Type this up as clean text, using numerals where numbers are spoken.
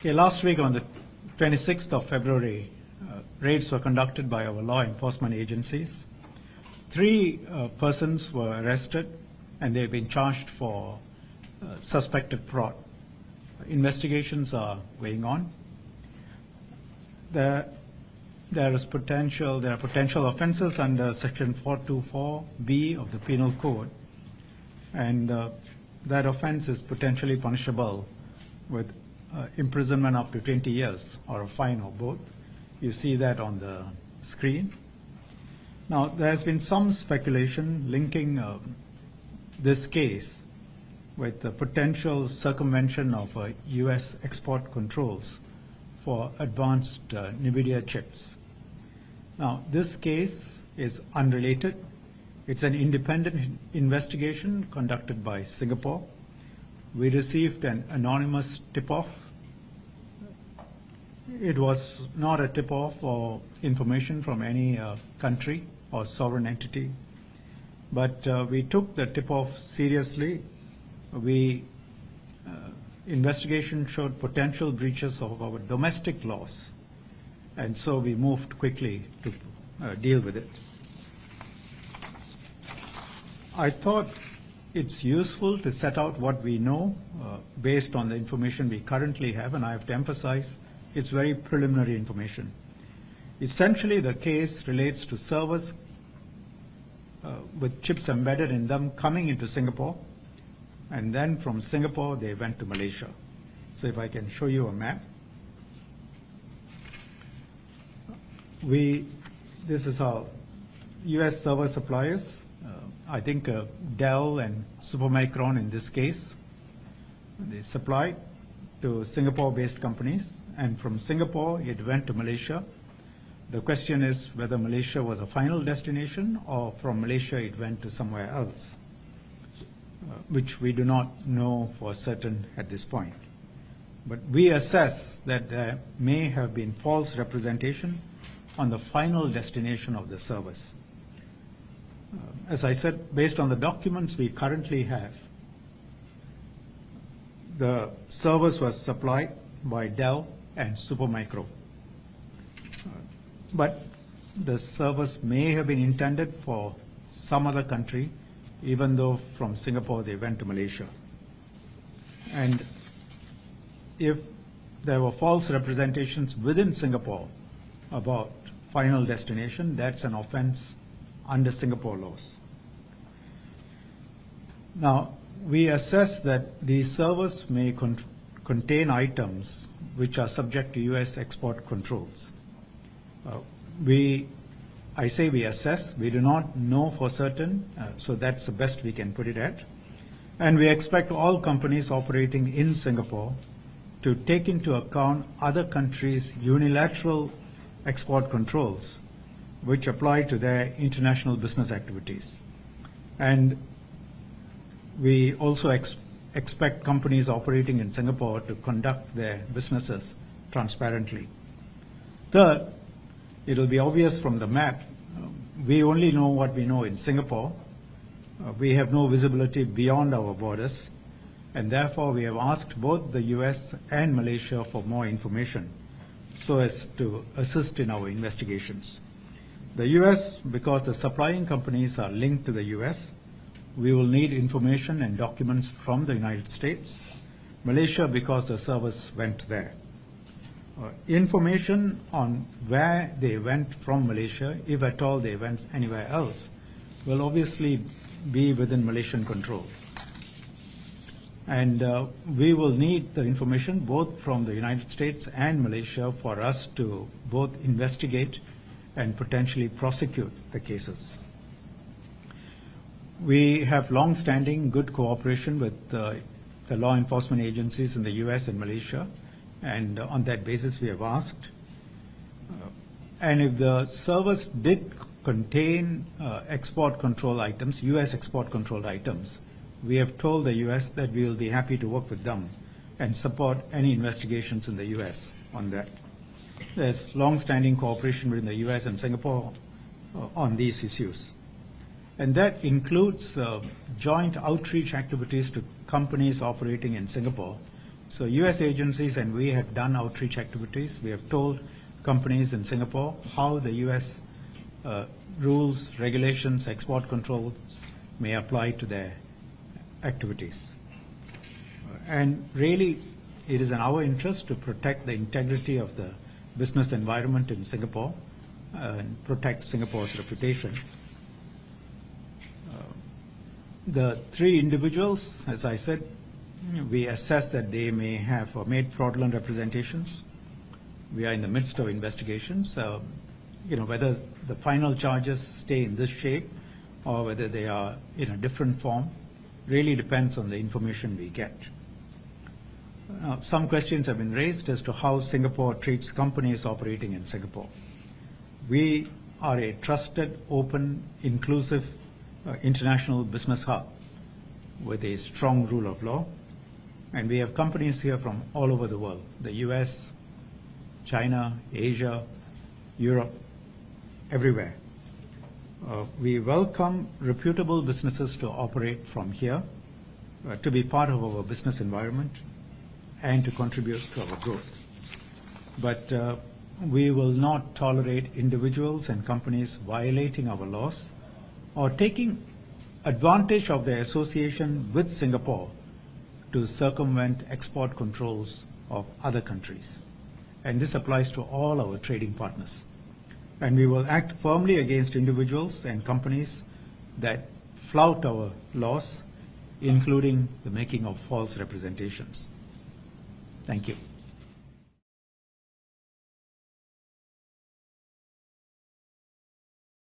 Okay, last week on the 26th of February, raids were conducted by our law enforcement agencies. Three persons were arrested and they've been charged for suspected fraud. Investigations are going on. There are potential offences under Section 424B of the Penal Code, and that offence is potentially punishable with imprisonment up to 20 years or a fine or both. You see that on the screen. Now, there has been some speculation linking this case with the potential circumvention of U.S. export controls for advanced NVIDIA chips. Now, this case is unrelated. It's an independent investigation conducted by Singapore. We received an anonymous tip-off. It was not a tip-off or information from any country or sovereign entity, but we took the tip-off seriously. Investigation showed potential breaches of our domestic laws, and so we moved quickly to deal with it. I thought it's useful to set out what we know based on the information we currently have, and I have to emphasize it's very preliminary information. Essentially, the case relates to servers with chips embedded in them coming into Singapore, and then from Singapore they went to Malaysia. So if I can show you a map. This is our US server suppliers. I think Dell and Supermicron in this case. They supplied to Singapore-based companies, and from Singapore it went to Malaysia. The question is whether Malaysia was a final destination or from Malaysia it went to somewhere else, which we do not know for certain at this point. But we assess that there may have been false representation on the final destination of the servers. As I said, based on the documents we currently have, the servers were supplied by Dell and Supermicro. But the servers may have been intended for some other country, even though from Singapore they went to Malaysia. And if there were false representations within Singapore about final destination, that's an offense under Singapore laws. Now, we assess that these servers may contain items which are subject to U.S. export controls. I say we assess, we do not know for certain, so that's the best we can put it at. And we expect all companies operating in Singapore to take into account other countries' unilateral export controls which apply to their international business activities. And we also expect companies operating in Singapore to conduct their businesses transparently. Third, it will be obvious from the map, we only know what we know in Singapore. We have no visibility beyond our borders, and therefore we have asked both the US and Malaysia for more information so as to assist in our investigations. The US, because the supplying companies are linked to the US, we will need information and documents from the United States. Malaysia, because the servers went there. Information on where they went from Malaysia, if at all they went anywhere else, will obviously be within Malaysian control. And we will need the information both from the United States and Malaysia for us to both investigate and potentially prosecute the cases. We have long-standing good cooperation with the law enforcement agencies in the US and Malaysia, and on that basis we have asked. And if the servers did contain export control items, US export controlled items, we have told the US that we will be happy to work with them and support any investigations in the US on that. There's long-standing cooperation between the US and Singapore on these issues. And that includes joint outreach activities to companies operating in Singapore So U.S. agencies and we have done outreach activities. We have told companies in Singapore how the U.S. Rules, regulations, export controls may apply to their activities. And really, it is in our interest to protect the integrity of the business environment in Singapore and protect Singapore's reputation. The three individuals, as I said, we assess that they may have made fraudulent representations. We are in the midst of investigations. Whether the final charges stay in this shape or whether they are in a different form really depends on the information we get. Some questions have been raised as to how Singapore treats companies operating in Singapore. We are a trusted, open, inclusive international business hub with a strong rule of law. And we have companies here from all over the world, the US, China, Asia, Europe, everywhere. We welcome reputable businesses to operate from here, to be part of our business environment, and to contribute to our growth. But we will not tolerate individuals and companies violating our laws or taking advantage of their association with Singapore to circumvent export controls of other countries. And this applies to all our trading partners. And we will act firmly against individuals and companies that flout our laws, including the making of false representations. Thank you.